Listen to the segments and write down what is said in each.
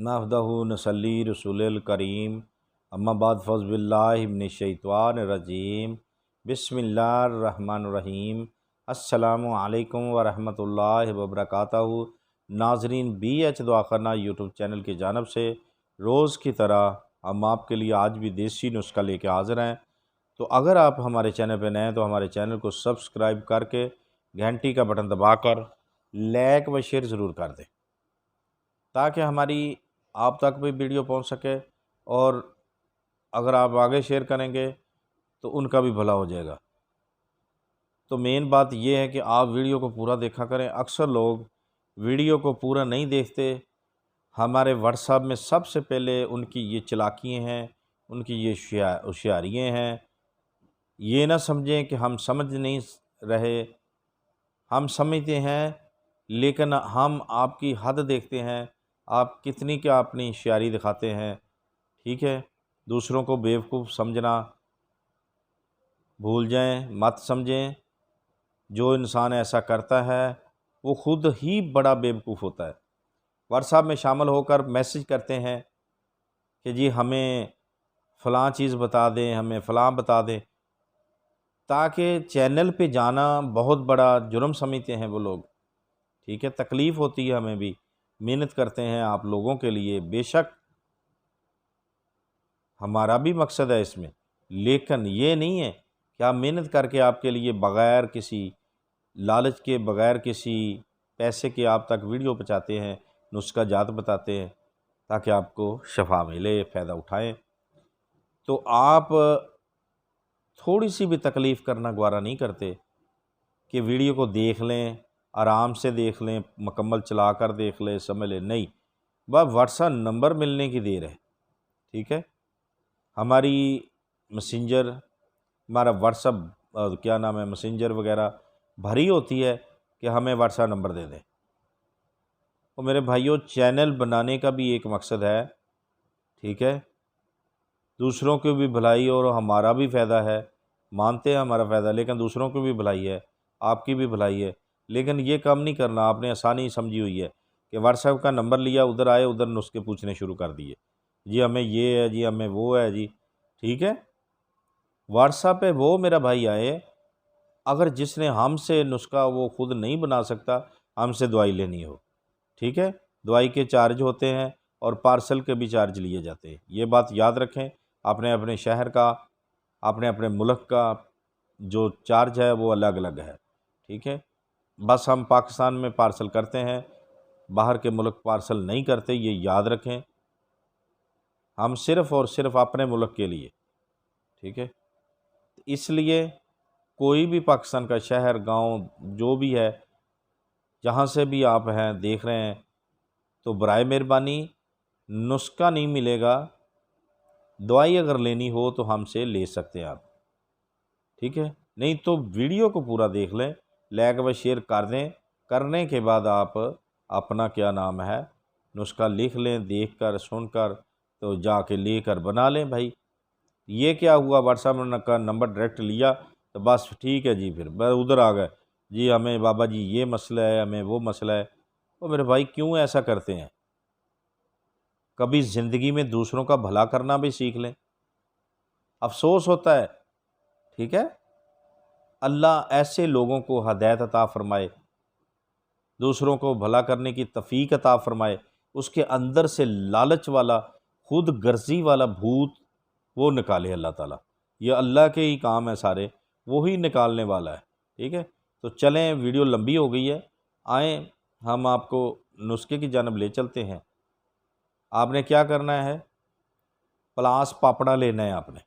नहमदहु नसल्ली रसूलिल करीम अम्मा बाद फ़ौज़ बिल्लाहि मिनश शैतानिर रजीम बिस्मिल्लाहिर रहमानिर रहीम अस्सलामु अलैकुम व रहमतुल्लाहि व बरकातहू। नाज़रीन, BH दुआ करना यूट्यूब चैनल की जानब से रोज़ की तरह हम आपके लिए आज भी देसी नुस्खा लेके हाज़िर हैं। तो अगर आप हमारे चैनल पर नए हैं तो हमारे चैनल को सब्सक्राइब करके घंटी का बटन दबाकर लाइक व शेयर ज़रूर कर दें ताकि हमारी आप तक भी वीडियो पहुंच सके, और अगर आप आगे शेयर करेंगे तो उनका भी भला हो जाएगा। तो मेन बात यह है कि आप वीडियो को पूरा देखा करें। अक्सर लोग वीडियो को पूरा नहीं देखते। हमारे व्हाट्सएप में सबसे पहले उनकी ये चालाकियाँ हैं, उनकी ये होशियारियाँ हैं। ये ना समझें कि हम समझ नहीं रहे, हम समझते हैं, लेकिन हम आपकी हद देखते हैं, आप कितनी क्या अपनी होशियारी दिखाते हैं। ठीक है, दूसरों को बेवकूफ़ समझना भूल जाएं, मत समझें। जो इंसान ऐसा करता है वो खुद ही बड़ा बेवकूफ़ होता है। व्हाट्सएप में शामिल होकर मैसेज करते हैं कि जी हमें फ़लाँ चीज़ बता दें, हमें फ़लाँ बता दें, ताकि चैनल पे जाना बहुत बड़ा जुर्म समझते हैं वो लोग। ठीक है, तकलीफ़ होती है, हमें भी मेहनत करते हैं आप लोगों के लिए, बेशक हमारा भी मकसद है इसमें, लेकिन ये नहीं है कि आप मेहनत करके आपके लिए बग़ैर किसी लालच के, बग़ैर किसी पैसे के आप तक वीडियो पहुँचाते हैं, नुस्खा जात बताते हैं ताकि आपको शफा मिले, फ़ायदा उठाएं। तो आप थोड़ी सी भी तकलीफ़ करना गवारा नहीं करते कि वीडियो को देख लें, आराम से देख लें, मुकम्मल चला कर देख लें, समझ लें। नहीं, बस व्हाट्सएप नंबर मिलने की देर है। ठीक है, हमारी मैसेंजर, हमारा व्हाट्सएप क्या नाम है, मैसेंजर वगैरह भरी होती है कि हमें व्हाट्सएप नंबर दे दें। तो मेरे भाइयों, चैनल बनाने का भी एक मकसद है। ठीक है, दूसरों की भी भलाई और हमारा भी फ़ायदा है। मानते हैं हमारा फ़ायदा, लेकिन दूसरों की भी भलाई है, आपकी भी भलाई है। लेकिन ये काम नहीं करना। आपने आसानी समझी हुई है कि व्हाट्सएप का नंबर लिया, उधर आए, उधर नुस्खे पूछने शुरू कर दिए, जी हमें ये है, जी हमें वो है जी। ठीक है, व्हाट्सएप पे वो मेरा भाई आए, अगर जिसने हमसे नुस्खा वो खुद नहीं बना सकता, हमसे दवाई लेनी हो। ठीक है, दवाई के चार्ज होते हैं और पार्सल के भी चार्ज लिए जाते हैं। ये बात याद रखें। अपने अपने शहर का, अपने अपने मुल्क का जो चार्ज है वो अलग अलग है। ठीक है, बस हम पाकिस्तान में पार्सल करते हैं, बाहर के मुल्क पार्सल नहीं करते, ये याद रखें। हम सिर्फ़ और सिर्फ अपने मुल्क के लिए। ठीक है, इसलिए कोई भी पाकिस्तान का शहर, गांव जो भी है, जहां से भी आप हैं देख रहे हैं, तो बराए मेहरबानी नुस्खा नहीं मिलेगा, दवाई अगर लेनी हो तो हमसे ले सकते हैं आप। ठीक है, नहीं तो वीडियो को पूरा देख लें, लाइक व शेयर कर दें। करने के बाद आप अपना क्या नाम है नुस्खा लिख लें, देख कर सुन कर, तो जाके लेकर बना लें। भाई ये क्या हुआ, व्हाट्सएप का नंबर डायरेक्ट लिया तो बस ठीक है जी, फिर बस उधर आ गए जी, हमें बाबा जी ये मसला है, हमें वो मसला है। तो मेरे भाई क्यों ऐसा करते हैं? कभी ज़िंदगी में दूसरों का भला करना भी सीख लें। अफसोस होता है। ठीक है, अल्लाह ऐसे लोगों को हदायत अता फ़रमाए, दूसरों को भला करने की तौफ़ीक अता फ़रमाए। उसके अंदर से लालच वाला, खुद गर्जी वाला भूत वो निकाले अल्लाह ताला। ये अल्लाह के ही काम है सारे, वो ही निकालने वाला है। ठीक है, तो चलें, वीडियो लंबी हो गई है, आएँ हम आपको नुस्खे की जानब ले चलते हैं। आपने क्या करना है, पलास पापड़ा लेना है आपने,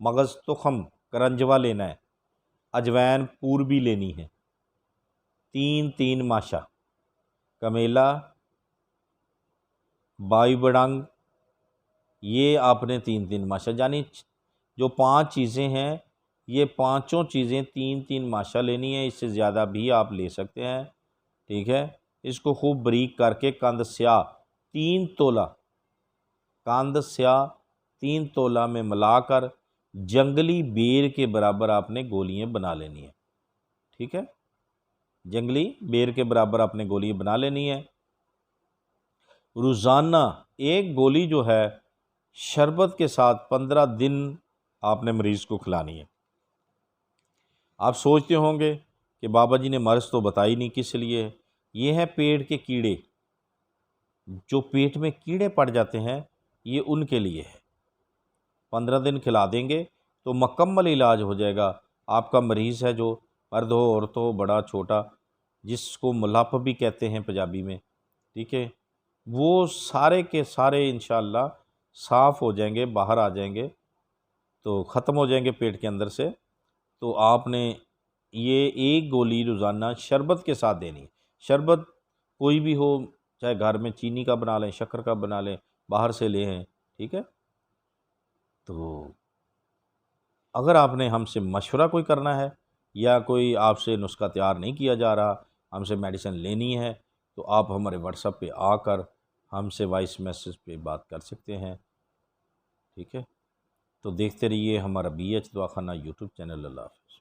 मगज़ तुखम करंजवा लेना है, अजवैन पूरबी लेनी है, 3 माशा, कमेला, बाई बड़ंग, ये आपने 3 माशा, यानी जो 5 चीज़ें हैं, ये पाँचों चीज़ें 3 माशा लेनी है। इससे ज़्यादा भी आप ले सकते हैं। ठीक है, इसको खूब बारीक करके कंद स्याह 3 तोला, कंद स्याह 3 तोला में मिलाकर जंगली बेर के बराबर आपने गोलियां बना लेनी है। ठीक है, जंगली बेर के बराबर आपने गोलियां बना लेनी है। روزانہ ایک گولی جو ہے شربت کے ساتھ 15 دن آپ نے مریض کو کھلانی ہے۔ آپ سوچتے ہوں گے کہ بابا جی نے مرض تو بتائی نہیں کس لیے ہے۔ یہ ہے پیٹ کے کیڑے، جو پیٹ میں کیڑے پڑ جاتے ہیں یہ ان کے لیے ہے۔ 15 دن کھلا دیں گے تو مکمل علاج ہو جائے گا۔ آپ کا مریض ہے جو مرد ہو عورت ہو بڑا چھوٹا، جس کو ملپ بھی کہتے ہیں پنجابی میں، ٹھیک ہے، وہ سارے کے سارے انشاءاللہ صاف ہو جائیں گے، باہر آ جائیں گے، تو ختم ہو جائیں گے پیٹ کے اندر سے۔ تو آپ نے یہ ایک گولی روزانہ شربت کے ساتھ دینی ہے۔ شربت کوئی بھی ہو، چاہے گھر میں چینی کا بنا لیں، شکر کا بنا لیں، باہر سے لے ہیں، ٹھیک ہے۔ تو اگر آپ نے ہم سے مشورہ کوئی کرنا ہے یا کوئی آپ سے نسخہ تیار نہیں کیا جا رہا، ہم سے میڈیسن لینی ہے، تو آپ ہمارے واٹس ایپ پہ آ کر ہم سے وائس میسج پہ بات کر سکتے ہیں، ٹھیک ہے۔ تو دیکھتے رہیے ہمارا BH دواخانہ یوٹیوب چینل۔ اللہ حافظ۔